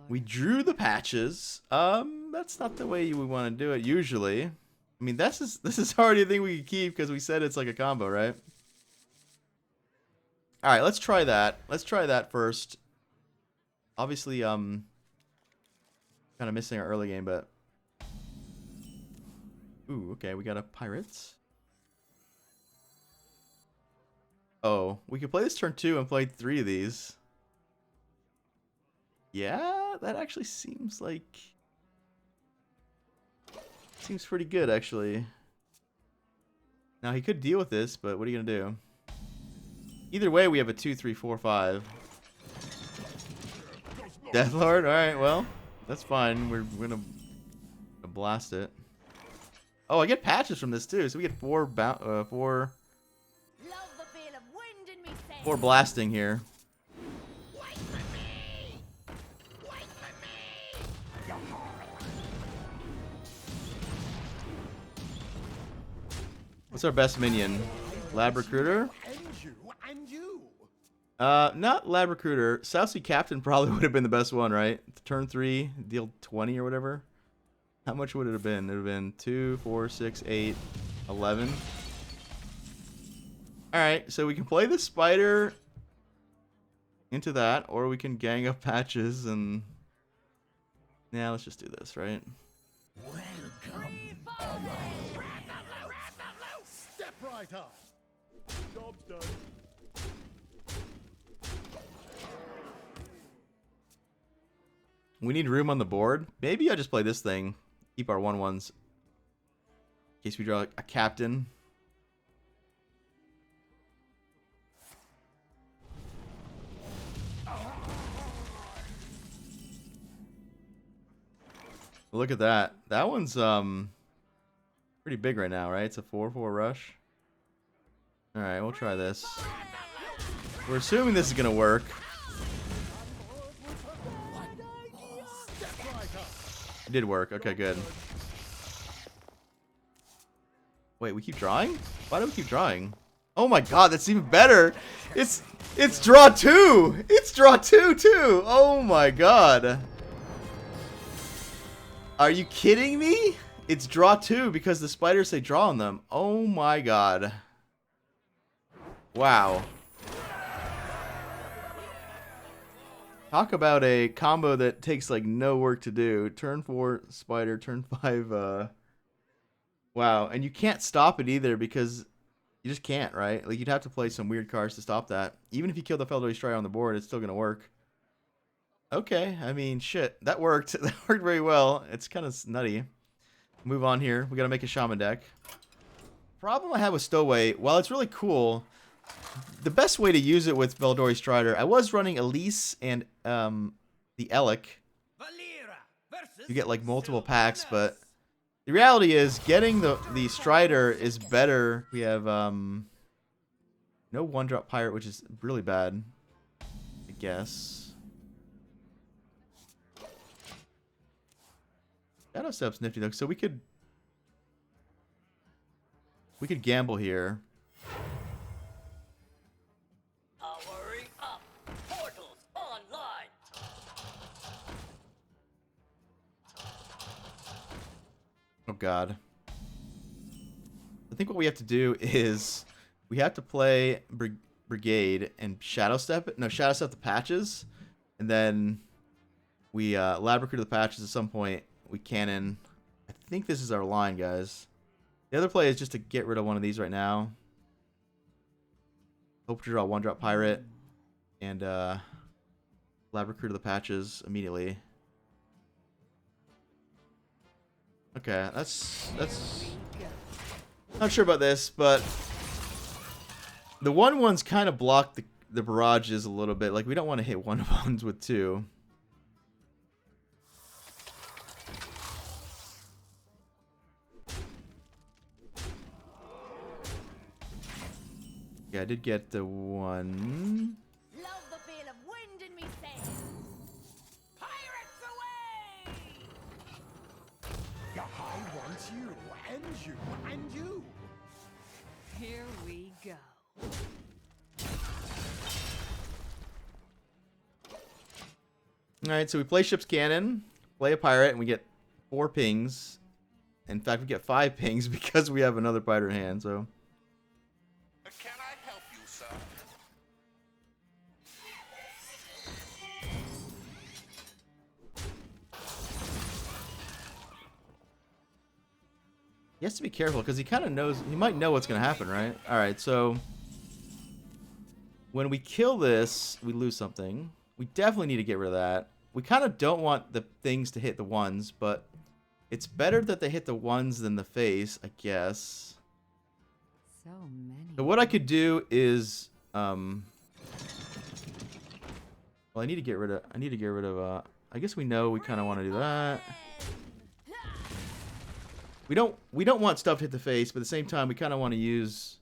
We drew the patches. That's not the way we want to do it usually. I mean, this is already a thing we can keep because we said it's like a combo, right? All right, let's try that. Let's try that first. Obviously, kind of missing our early game, but ooh, okay, we got a pirates. Oh, we could play this turn 2 and play 3 of these. Yeah, that actually seems pretty good, actually. Now, he could deal with this, but what are you going to do? Either way, we have a 2, 3, 4, 5. Deathlord? Alright, well, that's fine. We're going to blast it. Oh, I get patches from this, too. So we get 4 blasting here. What's our best minion? Lab Recruiter? Not Lab Recruiter. Sousy Captain probably would have been the best one, right? Turn 3, deal 20 or whatever. How much would it have been? It would have been 2, 4, 6, 8, 11. Alright, so we can play the spider into that, or we can gang up patches and... Yeah, let's just do this, right? Welcome. Step right up. Job's done. We need room on the board. Maybe I just play this thing. Keep our 1/1s. In case we draw a captain. Look at that. That one's pretty big right now, right? It's a 4/4 rush. Alright, we'll try this. We're assuming this is gonna work. It did work. Okay, good. Wait, we keep drawing? Why do we keep drawing? Oh my god, that's even better! It's draw 2! It's draw 2 too! Oh my god. Are you kidding me? It's draw 2 because the spiders say draw on them. Oh my god. Wow. Talk about a combo that takes like no work to do. Turn 4 spider, turn 5 wow, and you can't stop it either because you just can't, right? Like you'd have to play some weird cards to stop that. Even if you kill the Feldori Strider on the board, it's still going to work. Okay, I mean, shit, that worked. That worked very well. It's kind of nutty. Move on here. We got to make a Shaman deck. Problem I have with Stowaway, while it's really cool, the best way to use it with Feldori Strider, I was running Elise and the Elec. You get like multiple packs, but the reality is getting the Strider is better. We have no 1-drop Pirate, which is really bad, I guess. Shadow Step's nifty though, so we could gamble here. Powering up. Portals online. Oh god. I think what we have to do is we have to play Brigade and Shadow Step it. No, Shadow Step the patches, and then we Lab Recruit the patches at some point. We cannon. I think this is our line, guys. The other play is just to get rid of one of these right now. Hope to draw a 1-drop Pirate and Lab Recruit the patches immediately. Okay, that's not sure about this, but the 1/1s kind of block the barrages a little bit. Like we don't want to hit 1/1s with 2. Yeah, I did get the 1. Love the feel of wind in me sails. Pirates away! I want you, and you, and you. Here we go. All right, so we play ship's cannon, play a pirate, and we get 4 pings. In fact, we get 5 pings because we have another pirate in hand. So. Can I help you, sir? He has to be careful because he kind of knows. He might know what's going to happen, right? All right, so when we kill this, we lose something. We definitely need to get rid of that. We kind of don't want the things to hit the ones, but it's better that they hit the ones than the face, I guess. So many. So what I could do is, well, I need to get rid of. I guess we know we kind of want to do that. We don't want stuff to hit the face, but at the same time, we kind of want to use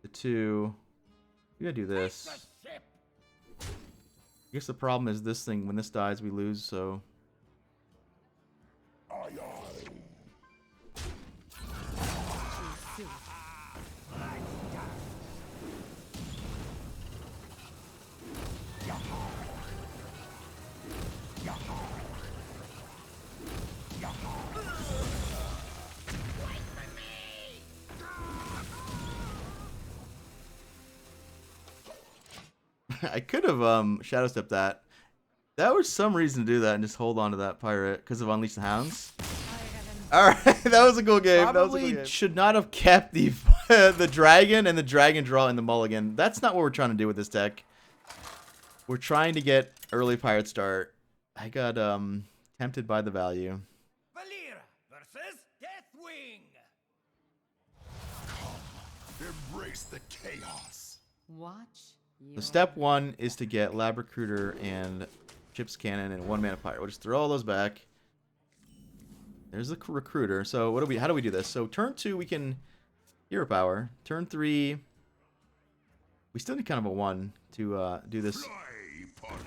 the 2. We gotta do this. I guess the problem is this thing. When this dies, we lose. So. I could have shadow stepped that. That was some reason to do that and just hold on to that pirate because of Unleash the Hounds. All right, that was a cool game. Probably should not have kept the the dragon and the dragon draw in the mulligan. That's not what we're trying to do with this deck. We're trying to get early pirate start. I got tempted by the value. Valir versus Deathwing. Embrace the chaos. Watch. So step 1 is to get Lab Recruiter and Ship's Cannon and 1 mana pirate. We'll just throw all those back. There's the recruiter. So how do we do this? So turn 2 we can hero power. Turn 3 we still need kind of a 1 to do this. Fly, party.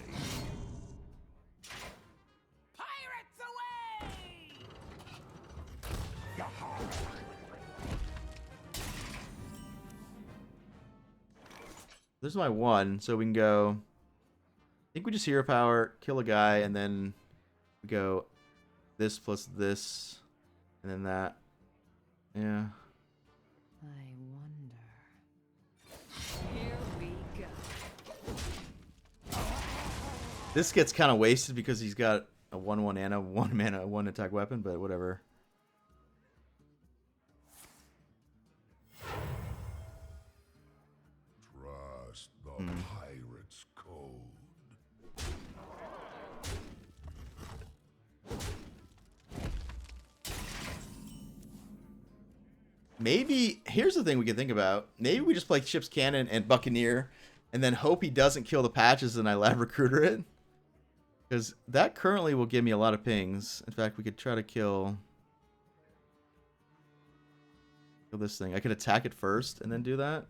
Pirates away! This is my 1, so we can go. I think we just hero power, kill a guy, and then we go this plus this, and then that. Yeah. I wonder. Here we go. This gets kind of wasted because he's got a 1/1 and a 1 mana 1 attack weapon, but whatever. Trust the pirate's code. Maybe here's the thing we can think about. Maybe we just play Ship's Cannon and Buccaneer, and then hope he doesn't kill the patches and I Lab Recruiter it, because that currently will give me a lot of pings. In fact, we could try to kill this thing. I could attack it first and then do that.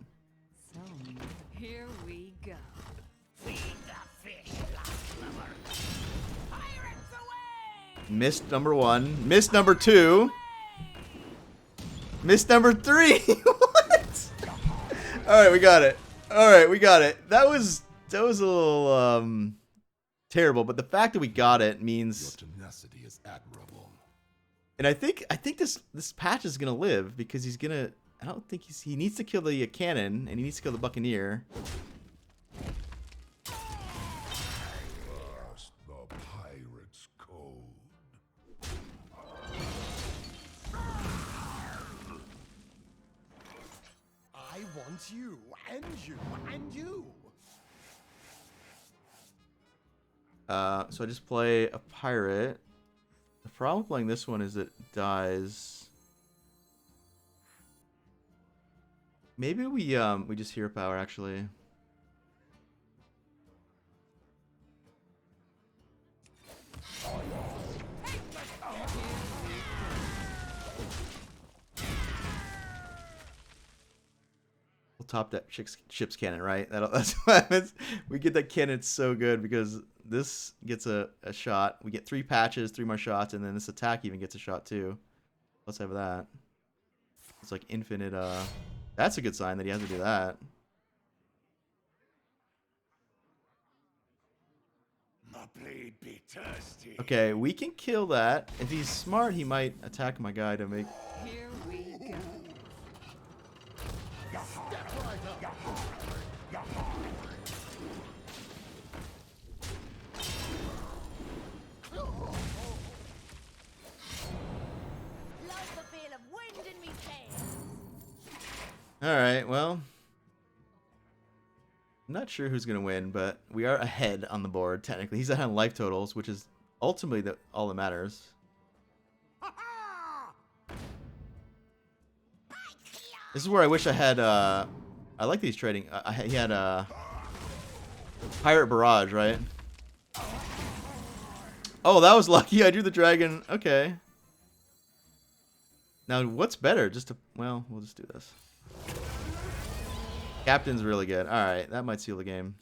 So here we go. Feed the fish, last lover. Pirates away! Missed number 1. Missed number 2. Missed number 3. What? All right, we got it. All right, we got it. That was a little terrible, but the fact that we got it means. Your tenacity is admirable. And I think this patch is gonna live because he's gonna. I don't think he needs to kill the cannon and he needs to kill the Buccaneer. Trust the pirate's code. I want you, and you, and you. So I just play a pirate. The problem with playing this one is it dies. Maybe we just hero power actually. We'll top that ship's cannon, right? That's what happens. We get that cannon so good because this gets a shot. We get 3 patches, 3 more shots, and then this attack even gets a shot too. Let's have that. It's like infinite. That's a good sign that he has to do that. My blade be thirsty. Okay, we can kill that. If he's smart, he might attack my guy to make... Here we go. Love the feel of wind in me sails. Alright, well... I'm not sure who's going to win, but we are ahead on the board, technically. He's ahead on life totals, which is ultimately all that matters. This is where I wish I had, I like these trading. He had Pirate Barrage, right? Oh, that was lucky. I drew the dragon. Okay. Now, what's better? Just to, well, we'll just do this. Captain's really good. Alright, that might seal the game.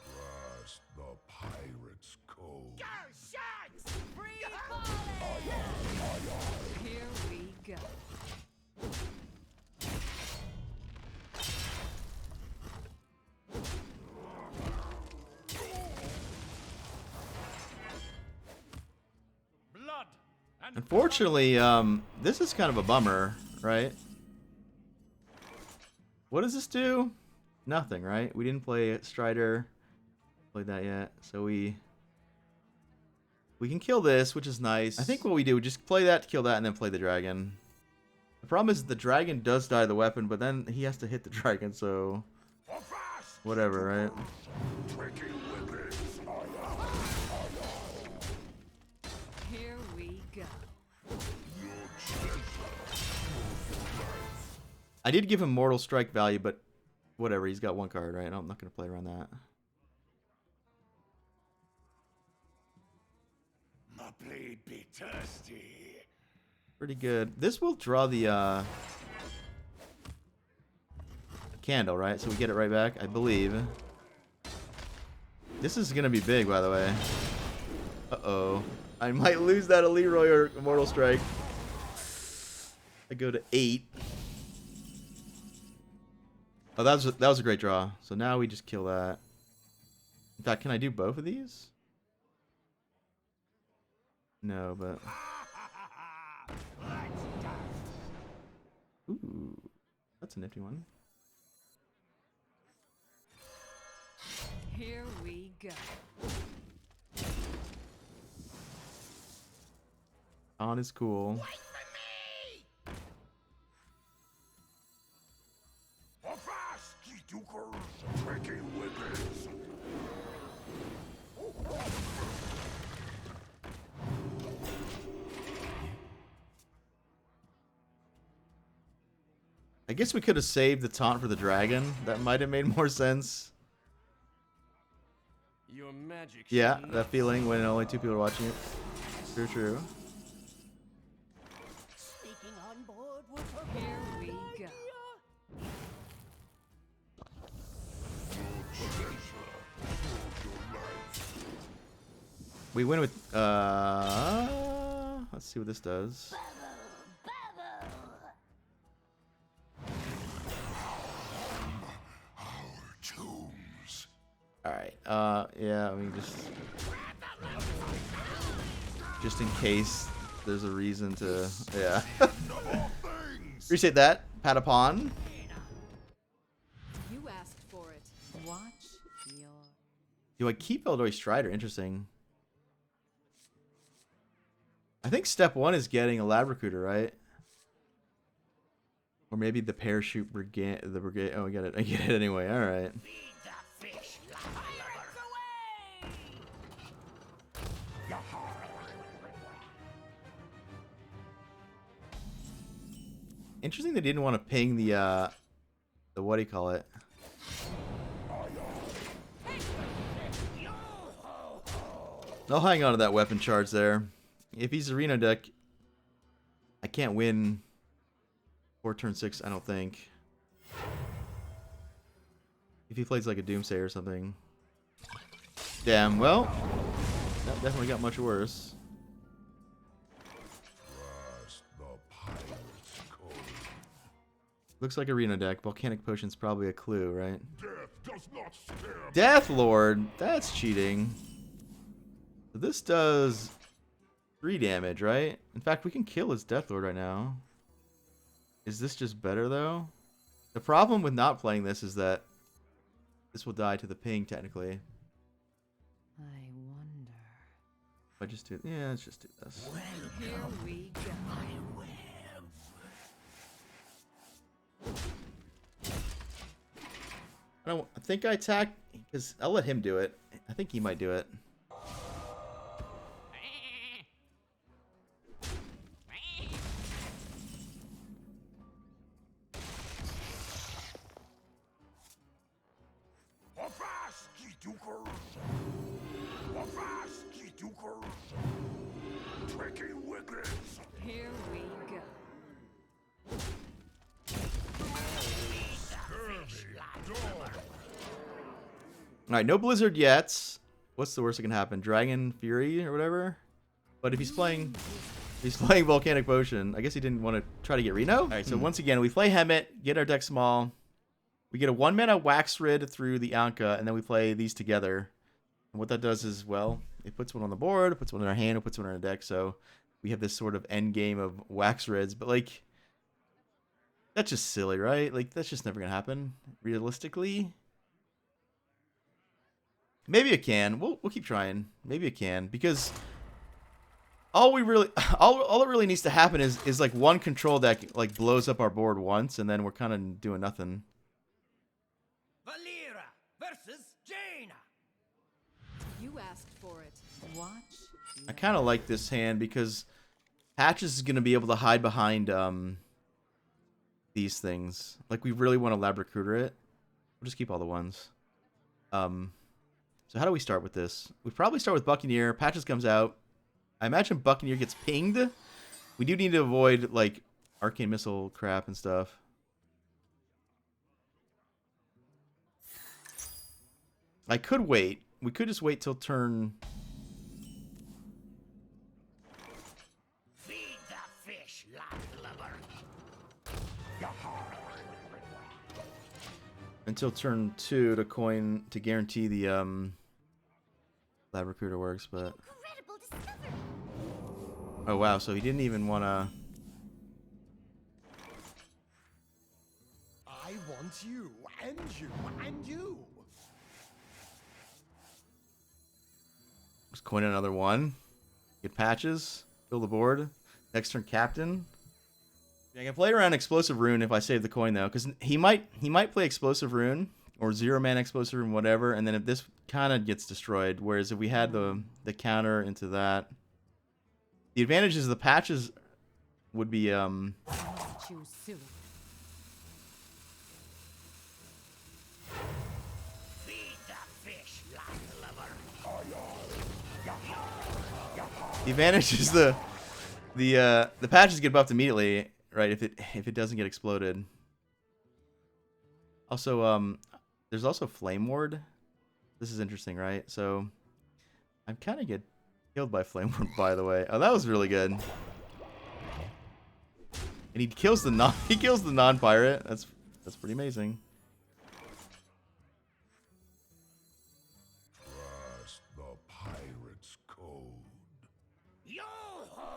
Trust the pirate's code. Go, Shanks! Free falling. Here we go. Blood and Unfortunately, this is kind of a bummer, right? What does this do? Nothing, right? We didn't play Strider. Played that yet. So we can kill this, which is nice. I think what we do, we just play that to kill that and then play the dragon. The problem is the dragon does die to the weapon, but then he has to hit the dragon, so whatever, right? Here we go. I did give him Mortal Strike value, but whatever. He's got one card, right? I'm not going to play around that. my blade be thirsty. Pretty good. This will draw the candle, right? So we get it right back, I believe. This is going to be big, by the way. Uh-oh. I might lose that Leroy or Immortal Strike. I go to 8. Oh, that was a great draw. So now we just kill that. In fact, can I do both of these? No, but... Ooh, that's a nifty one. Here we go. On is cool. I guess we could have saved the taunt for the dragon. That might have made more sense. Your magic. Yeah, that feeling when only 2 people are watching it. True, true. Sneaking on board with a Here we go. We win with, let's see what this does. Tombs. Alright, yeah, I mean, just in case there's a reason to, yeah. Appreciate that, Patapon. You asked for it. Watch your... Do I keep Eldori Strider? Interesting. I think step 1 is getting a Lab Recruiter, right? Or maybe the Parachute Brigade, the Brigade, oh, I get it anyway, alright. Pirates away! Interesting they didn't want to ping the what do you call it? I'll hang on to that weapon charge there. If he's arena deck, I can't win for turn 6, I don't think. If he plays like a Doomsday or something. Damn, well, that definitely got much worse. Trust the pirate's code. Looks like a Reno deck. Volcanic Potion's probably a clue, right? Death does not scare me. Death Lord. That's cheating. So this does 3 damage, right? In fact, we can kill his Death Lord right now. Is this just better, though? The problem with not playing this is that this will die to the ping, technically. I wonder. If I just do... Yeah, let's just do this. Here we go. I think I attack... Because I'll let him do it. I think he might do it. Here we go. Alright, no Blizzard yet. What's the worst that can happen? Dragon Fury or whatever? But if he's playing Volcanic Potion, I guess he didn't want to try to get Reno. Alright, so once again, we play Hemet, get our deck small. We get a 1-mana Wax Rid through the Anka, and then we play these together. And what that does is, well, it puts one on the board, puts one in our hand, it puts one in our deck, so we have this sort of end game of Wax Rids. But, like, that's just silly, right? Like, that's just never going to happen, realistically. Maybe it can. We'll keep trying. Maybe it can, because all it really needs to happen is like one control deck like blows up our board once, and then we're kind of doing nothing. Valera versus Jaina. You asked for it. Watch. I kind of like this hand because Patches is going to be able to hide behind these things. Like, we really want to Lab Recruiter it. We'll just keep all the ones. So how do we start with this? We probably start with Buccaneer. Patches comes out. I imagine Buccaneer gets pinged. We do need to avoid, like, Arcane Missile crap and stuff. I could wait. We could just wait till turn... Feed the fish, landlubber. Until turn 2 to guarantee the Lab Recruiter works, but... Incredible discovery. Oh wow, so he didn't even want to... I want you, and you, and you. Just coin another one. Get Patches. Fill the board. Next turn, Captain. I can play around Explosive Rune if I save the coin, though, because he might play Explosive Rune or 0-mana Explosive Rune, whatever, and then if this kind of gets destroyed, whereas if we had the counter into that, the advantage is the Patches would be Choose soon. Feed the fish, landlubber. the advantage is the Patches get buffed immediately, right? If it doesn't get exploded. Also, there's also Flame Ward. This is interesting, right? So I'm kind of get killed by Flame Ward, by the way. Oh, that was really good. And he kills the non-pirate. That's pretty amazing. Trust the pirate's code. Yo ho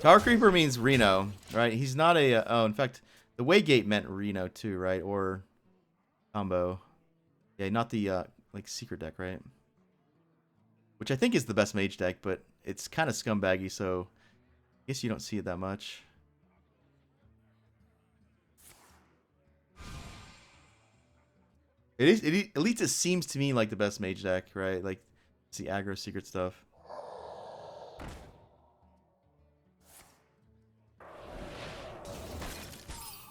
Tower Creeper means Reno, right? He's not a... oh, in fact, the Waygate meant Reno too, right? Or combo. Yeah, not the like secret deck, right? Which I think is the best mage deck, but it's kind of scumbaggy, so I guess you don't see it that much. It is. At least it seems to me like the best mage deck, right? Like it's the aggro secret stuff.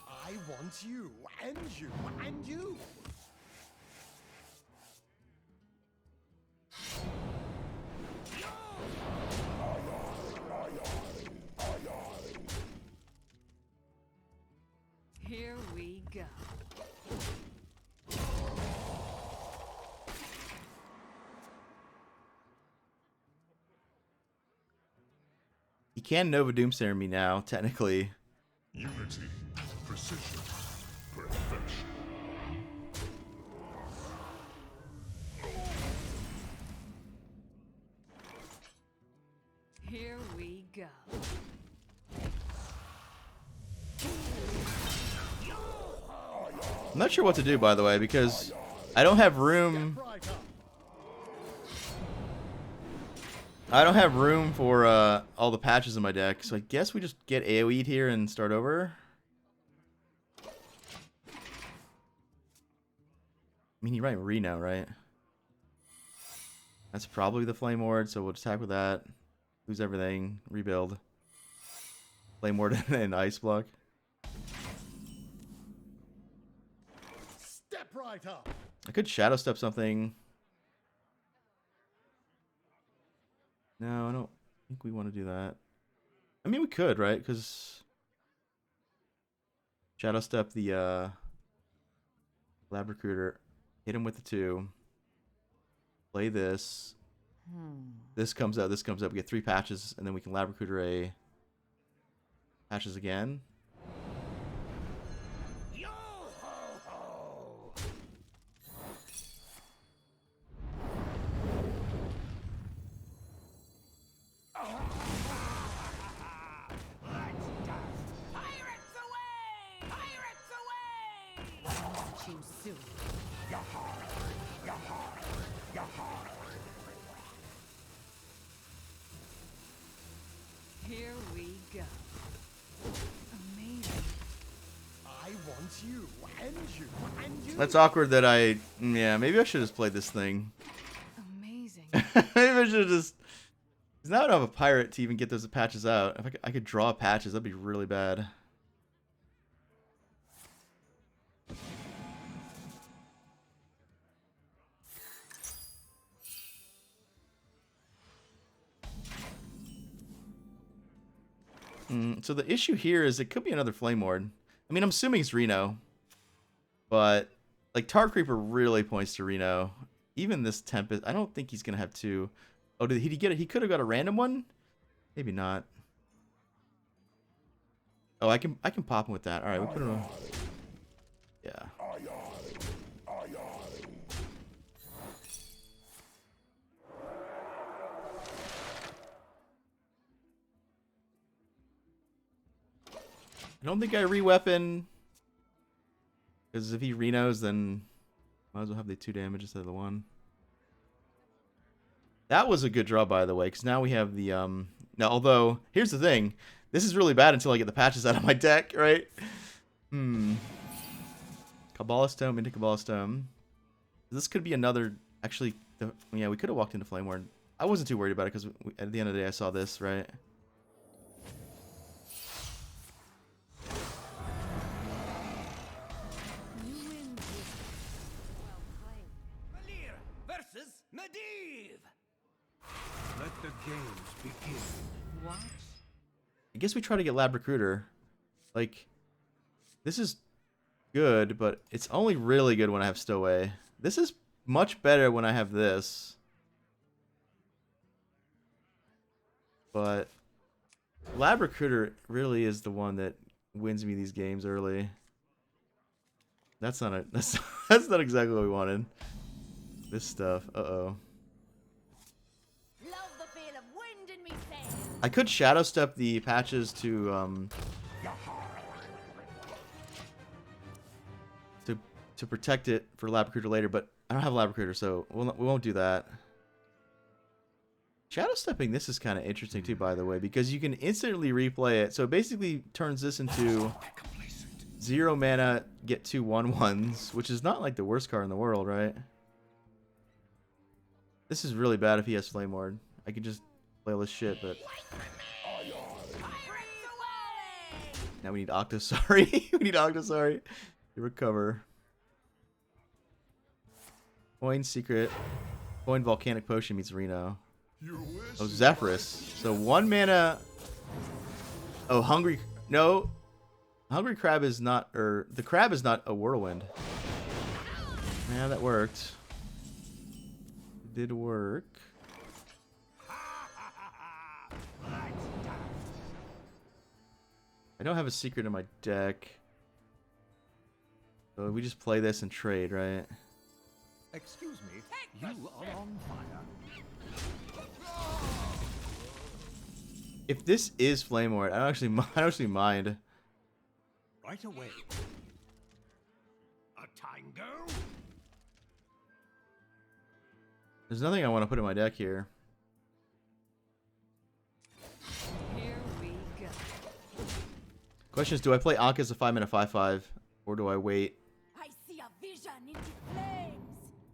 I want you, and you, and you. Here we go. He He can Nova Doomsayer me now, technically. Unity, precision, perfection. Here we go. I'm not sure what to do, by the way, because I don't have room. Right up. I don't have room for all the patches in my deck, so I guess we just get AoE'd here and start over. I mean, you're right, Reno, right? That's probably the Flame Ward, so we'll just attack with that. Lose everything, rebuild. Flame Ward and Ice Block. Step right up. I could Shadow Step something. No, I don't think we want to do that. I mean, we could, right? Because Shadow Step the Lab Recruiter, hit him with the 2. Play this. This comes out. This comes up. We get 3 patches, and then we can Lab Recruiter a patches again. Pirates away! Pirates away! Catch you soon. Here we go. Amazing. I want you and you and you. That's awkward that I... Yeah, maybe I should have just played this thing. Amazing. Maybe I should have just... Because now I don't have a pirate to even get those patches out. If I could draw patches, that'd be really bad. So the issue here is it could be another Flame Ward. I mean, I'm assuming it's Reno. But, like, Tar Creeper really points to Reno. Even this Tempest, I don't think he's going to have 2. Oh, did he get it? He could have got a random one? Maybe not. Oh, I can pop him with that. All right, we put him on. Yeah. I don't think I re-weapon. Because if he Renos, then might as well have the 2 damage instead of the 1. That was a good draw, by the way, because now we have the... Now, although, here's the thing. This is really bad until I get the patches out of my deck, right? Kabbalah Stone into Kabbalah Stone. This could be another... Actually, yeah, we could have walked into Flame Ward. I wasn't too worried about it, because at the end of the day, I saw this, right? You win this. Well played. Valir versus Medivh. Let the games begin. Watch. I guess we try to get Lab Recruiter. Like, this is good, but it's only really good when I have Stowaway. This is much better when I have this. But Lab Recruiter really is the one that wins me these games early. That's not that's not exactly what we wanted. This stuff. Uh-oh. Love the feel of wind in me sails. I could Shadow Step the patches to protect it for Lab Recruiter later, but I don't have Lab Recruiter, so we won't do that. Shadow Stepping this is kind of interesting too, by the way, because you can instantly replay it. So it basically turns this into 0 mana, get 2 1/1s, which is not like the worst card in the world, right? This is really bad if he has Flame Ward. I could just play all this shit, but Pirates away! now we need Octosari. We need Octosari to recover. Coin Secret. Coin Volcanic Potion meets Reno. Oh, Zephyrus. So 1 mana. Oh, Hungry. No. Hungry Crab is not. Or the Crab is not a Whirlwind. Yeah, that worked. It did work. I don't have a secret in my deck. So we just play this and trade, right? Excuse me, you are on fire. If this is Flame Ward, I don't actually mind. Right away. A tango? There's nothing I want to put in my deck here. Here we go. Question is, do I play Ankh as a 5-mana 5/5, or do I wait? I see a vision into flames.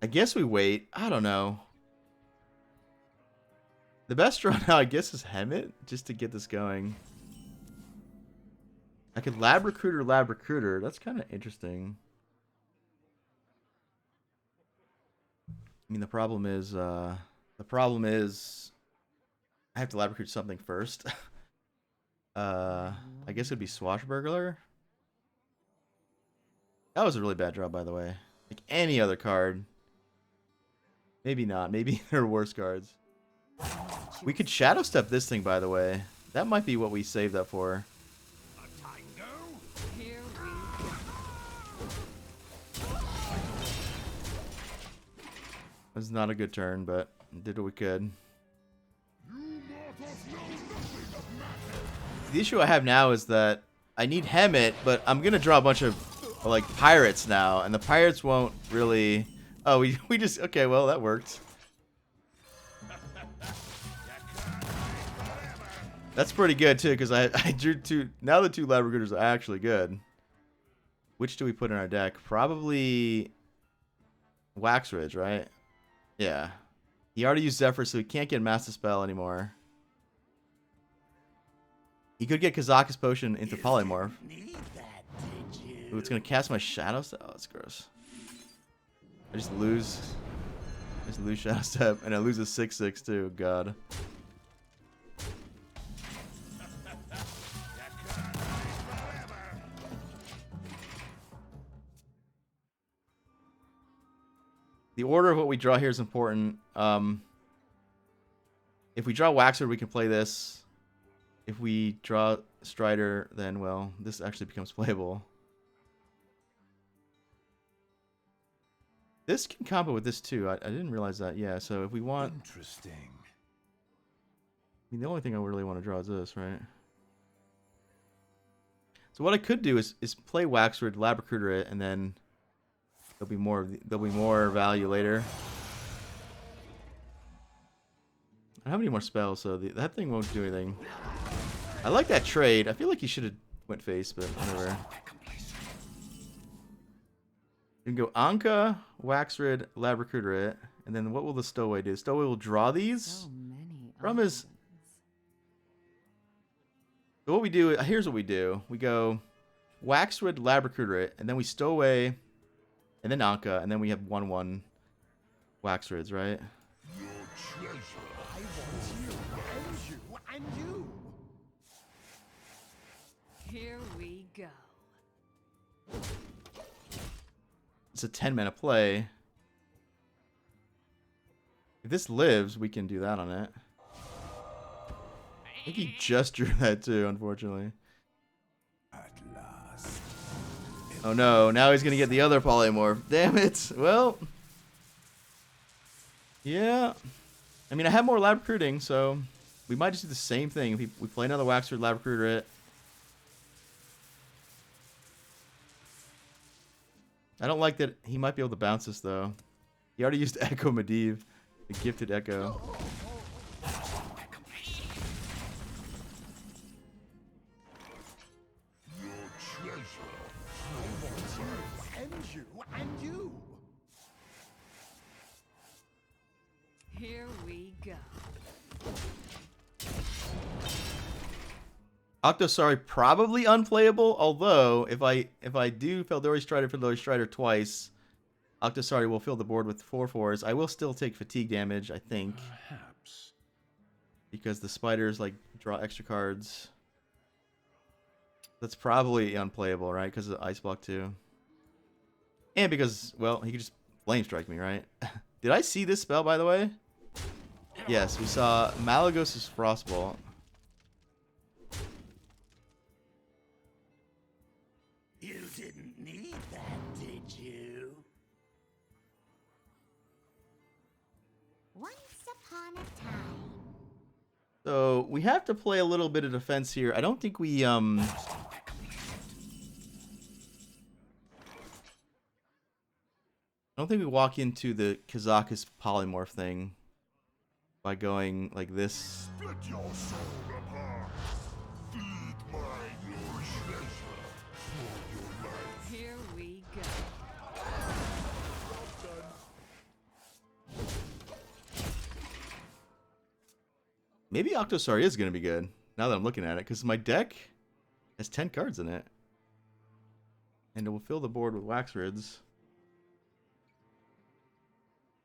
I guess we wait. I don't know. The best draw now, I guess, is Hemet, just to get this going. I could Lab Recruiter. That's kind of interesting. I mean, the problem is I have to Lab Recruit something first. I guess it'd be Swashbuckler. That was a really bad draw, by the way. Like any other card. Maybe not. Maybe there are worse cards. We could Shadow Step this thing, by the way. That might be what we saved that for. A tango? Here we go. That's not a good turn, but did what we could. The issue I have now is that I need Hemet, but I'm gonna draw a bunch of like pirates now, and the pirates won't really. Oh, we just okay. Well, that worked. That's pretty good too, because I drew two. Now the two Lab Recruiters are actually good. Which do we put in our deck? Probably Wax Ridge, right? Yeah. He already used Zephyr, so he can't get Master Spell anymore. He could get Kazakus Potion into Polymorph. Need that, did you? Ooh, it's gonna cast my Shadow Step. Oh, that's gross. I just lose Shadow Step, and I lose a 6/6 too. God. The order of what we draw here is important. If we draw Waxer, we can play this. If we draw Strider, then, well, this actually becomes playable. This can combo with this too. I didn't realize that. Yeah, so if we want... Interesting. I mean, the only thing I really want to draw is this, right? So what I could do is play Waxward, Lab Recruiter it, and then there'll be more value later. I don't have any more spells, so that thing won't do anything. I like that trade. I feel like he should have went face, but whatever. You can go Anka, Waxrid, Lab Recruiter it, and then what will the Stowaway do? Stowaway will draw these. So many. Problem is, options. so what we do, here's what we do. We go Waxrid, Lab Recruiter it, and then we Stowaway, and then Anka, and then we have 1/1 Waxrids, right? I want you, and you. Here we go. It's a 10-mana play. If this lives, we can do that on it. I think he just drew that too, unfortunately. At last. Oh no, now he's gonna get the other polymorph. Damn it. Well. Yeah. I mean, I have more lab recruiting, so we might just do the same thing. If we play another Waxer, lab recruiter it. I don't like that he might be able to bounce this, though. He already used Echo Medivh, the gifted Echo. And you, and you. Here we go. Octosari probably unplayable, although if I do Feldori Strider twice, Octosari will fill the board with 4/4s. I will still take fatigue damage, I think. Perhaps. Because the spiders like draw extra cards. That's probably unplayable, right? Because of the Ice Block too. And because, well, he could just Flame Strike me, right? Did I see this spell, by the way? Yes, we saw Malagos' Frostbolt. Didn't need that, did you? Once upon a time. So we have to play a little bit of defense here. I don't think we I don't think we walk into the Kazakus polymorph thing by going like this. Split your soul apart. Feed my your treasure for your life. Here we go. Maybe Octosari is going to be good now that I'm looking at it, because my deck has 10 cards in it. And it will fill the board with Wax Rids.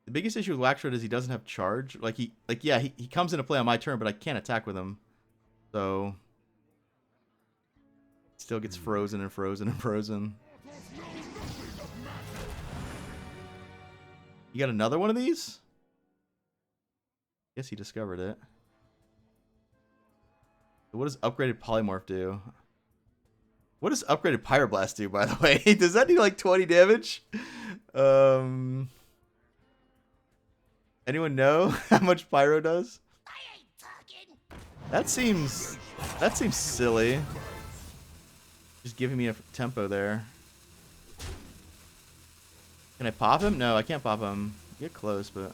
The biggest issue with Wax Rid is he doesn't have charge. He comes into play on my turn, but I can't attack with him. So it still gets frozen and frozen and frozen. You got another one of these? Guess he discovered it. What does upgraded Polymorph do? What does upgraded Pyroblast do, by the way? Does that do like 20 damage? Anyone know how much Pyro does? That seems silly. Just giving me a tempo there. Can I pop him? No, I can't pop him. Get close, but...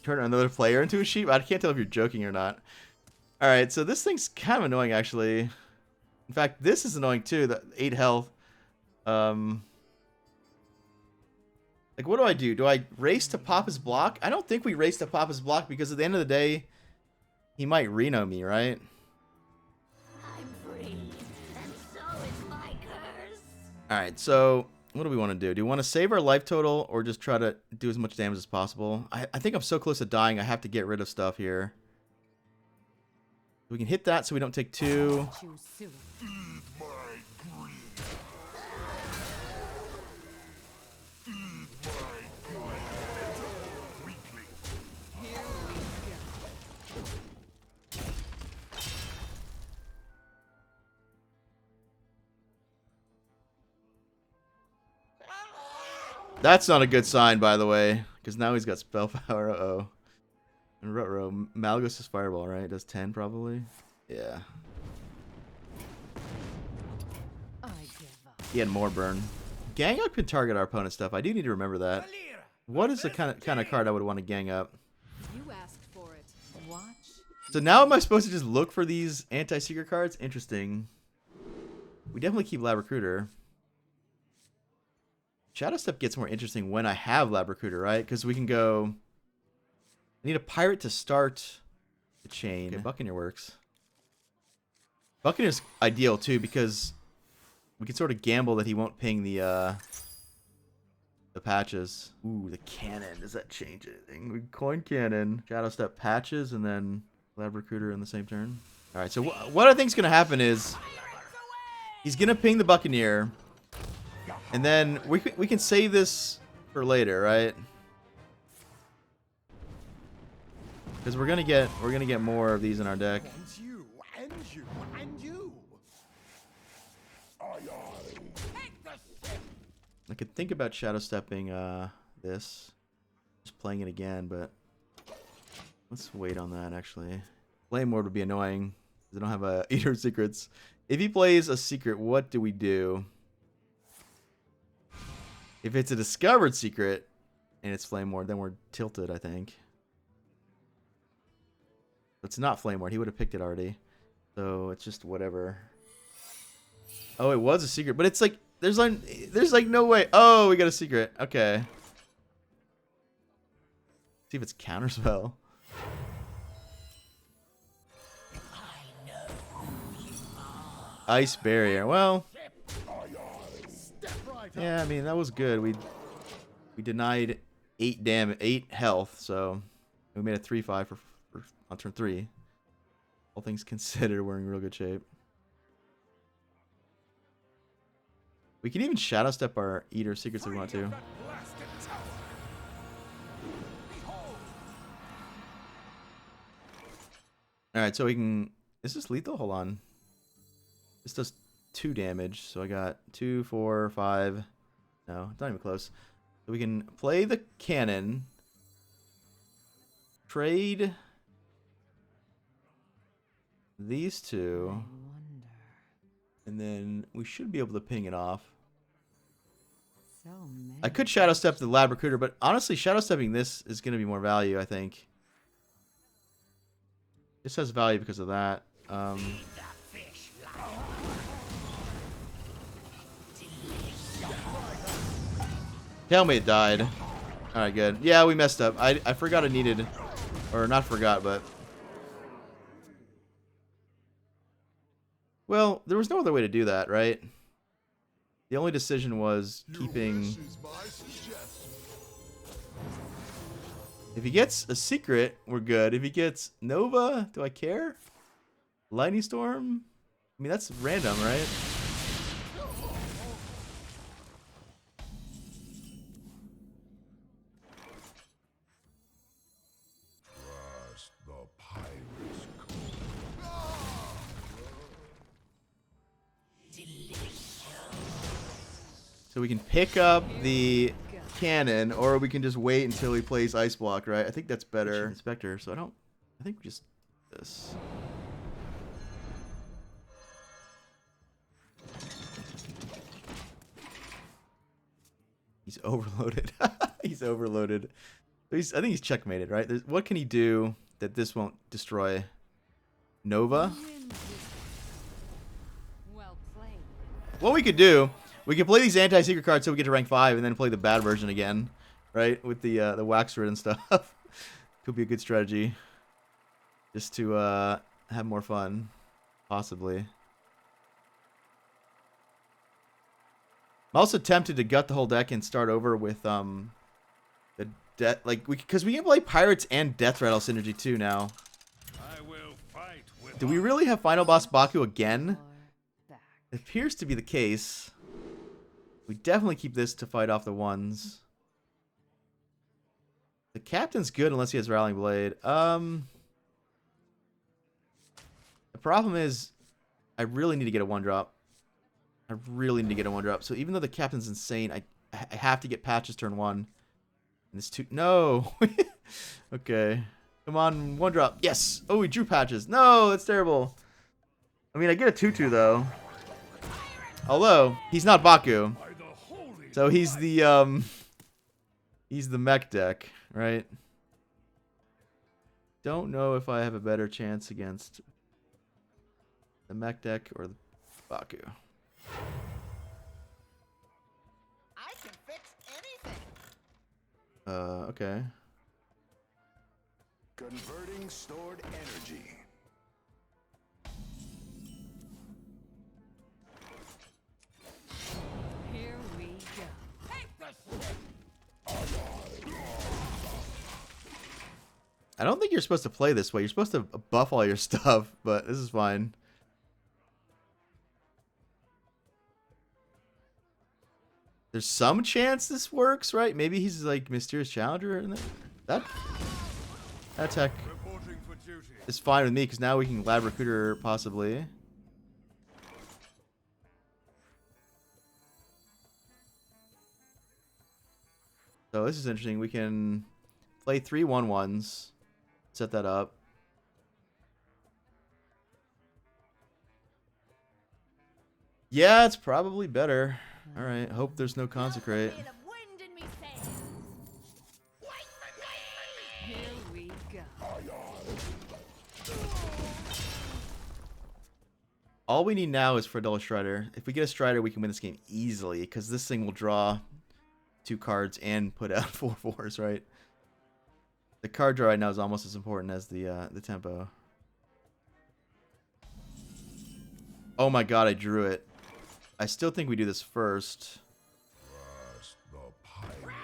Turn another player into a sheep? I can't tell if you're joking or not. Alright, so this thing's kind of annoying, actually. In fact, this is annoying, too. The 8 health. Like, what do? Do I race to pop his block? I don't think we race to pop his block, because at the end of the day, he might Reno me, right? I'm free, and so is my curse. Alright, so... what do we want to do? Do we want to save our life total or just try to do as much damage as possible? I think I'm so close to dying, I have to get rid of stuff here. We can hit that so we don't take 2. Choose soon. Feed my greed. Feed my greed. Weakling. Here we go. That's not a good sign, by the way, because now he's got spell power. Uh-oh. And Rutro, Malgus is Fireball, right? It does 10 probably? Yeah. I give up. He had more burn. Gang up can target our opponent's stuff. I do need to remember that. What is the kind of card I would want to gang up? You asked for it. Watch. So now am I supposed to just look for these anti-secret cards? Interesting. We definitely keep Lab Recruiter. Shadow Step gets more interesting when I have Lab Recruiter, right? Because we can go... I need a pirate to start the chain. Okay, Buccaneer works. Buccaneer's ideal, too, because we can sort of gamble that he won't ping the patches. Ooh, the cannon. Does that change anything? We coin cannon, Shadow Step patches, and then Lab Recruiter in the same turn. All right, so what I think is going to happen is he's going to ping the Buccaneer, and then we can save this for later, right? Because we're gonna get more of these in our deck. Want you, and you, and you. I could think about shadow stepping this, just playing it again, but let's wait on that. Actually, Flame Ward would be annoying. They don't have a Eater of Secrets. If he plays a secret, what do we do? If it's a discovered secret and it's Flame Ward, then we're tilted, I think. It's not Flame Ward. He would have picked it already. So it's just whatever. Oh, it was a secret, but it's like there's like no way. Oh, we got a secret. Okay. See if it's counterspell. Ice barrier. Well, yeah. I mean that was good. We denied 8 health, so we made a 3/5 for on turn 3. All things considered, we're in real good shape. We can even shadow step our Eater Secrets if we want to. All right, so we can. Is this lethal? Hold on. This does 2 damage, so I got 2, 4, 5. No, it's not even close. So we can play the cannon. Trade these 2. I wonder. And then we should be able to ping it off. So many. I could Shadow Step the Lab Recruiter, but honestly, Shadow Stepping this is going to be more value, I think. This has value because of that. Tell me it died. Alright, good. Yeah, we messed up. I forgot I needed... Or not forgot, but... Well, there was no other way to do that, right? The only decision was keeping... This is my suggestion. If he gets a secret, we're good. If he gets Nova, do I care? Lightning Storm? I mean, that's random, right? Trust the pirate's So we can pick up the cannon, or we can just wait until he plays Ice Block, right? I think that's better. Inspector, so I think we just this. He's overloaded. He's overloaded. I think he's checkmated, right? What can he do that this won't destroy? Nova? Well played. What we could do, we could play these anti-secret cards so we get to rank 5 and then play the bad version again, right? With the wax rid and stuff. Could be a good strategy. Just to have more fun, possibly. I'm also tempted to gut the whole deck and start over with the death, like because we can play pirates and death rattle synergy too now. I will fight with Do we really have final boss Baku again? Or back. It appears to be the case. We definitely keep this to fight off the ones. The captain's good unless he has Rallying Blade. The problem is, I really need to get a 1-drop. I really need to get a 1-drop. So even though the captain's insane, I have to get patches turn 1. And this 2... No! Okay. Come on, 1-drop. Yes! Oh, we drew patches. No, that's terrible. I mean, I get a 2-2 though. Although, he's not Baku. by the holy So he's the mech deck, right? Don't know if I have a better chance against the mech deck or the Baku. I can fix anything. Okay. Converting stored energy. Here we go. I don't think you're supposed to play this way. You're supposed to buff all your stuff, but this is fine. There's some chance this works, right? Maybe he's like Mysterious Challenger in there. That tech reporting for duty. is fine with me because now we can Lab Recruiter possibly. So this is interesting. We can play 3 1/1s, set that up. Yeah, it's probably better. All right. Hope there's no consecrate. Feel of wind in me sails. Wait for me! Here we go. All we need now is for a double Strider. If we get a Strider, we can win this game easily because this thing will draw 2 cards and put out 4 4s, right? The card draw right now is almost as important as the tempo. Oh my god, I drew it. I still think we do this first. Trust the pirate's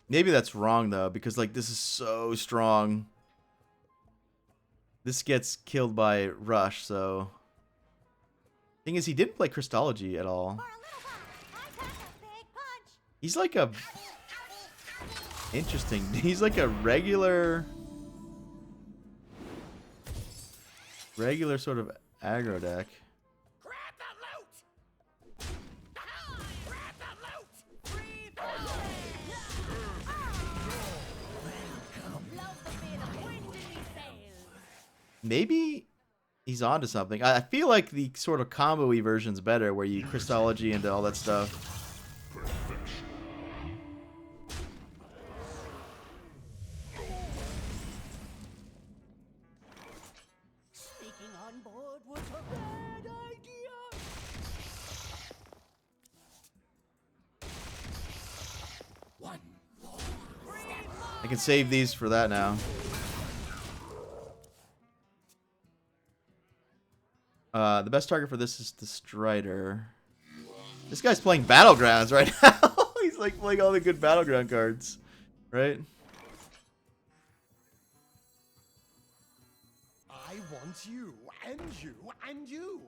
Maybe that's wrong though, because like this is so strong. This gets killed by Rush, so. Thing is, he didn't play Crystology at all. For a little while, I pack a big punch. He's like a. Interesting. He's like a regular sort of aggro deck. Grab the loot! Grab the loot! Free Love the feel of wind in me sails. Maybe he's onto something. I feel like the sort of combo-y version's better, where you Crystology into all that stuff. Sneaking on board was a bad idea. One. I can save these for that now. The best target for this is the Strider. This guy's playing Battlegrounds right now. He's like playing all the good Battleground cards, right? I want you, and you, and you.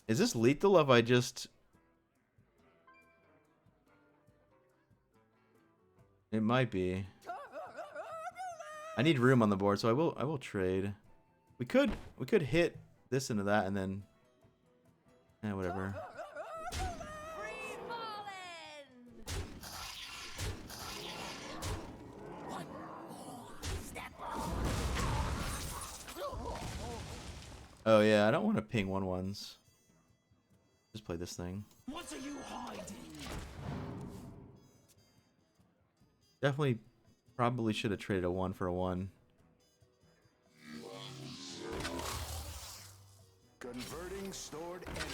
Is this lethal if I just... It might be. I need room on the board, so I will trade. We could hit this into that and then whatever. Free falling! One more step. Oh yeah, I don't want to ping 1/1s. Just play this thing. What are you hiding? Definitely, probably should have traded a 1 for a 1. Converting stored energy.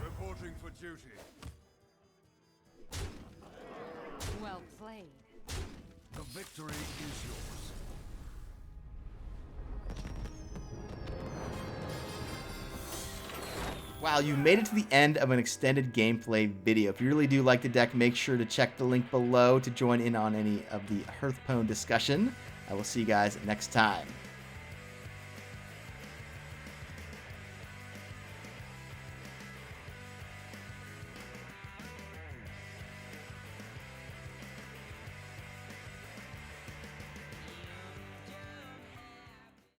Reporting for duty. Well played. The victory is yours. Wow, you made it to the end of an extended gameplay video. If you really do like the deck, make sure to check the link below to join in on any of the Hearthstone discussion. I will see you guys next time.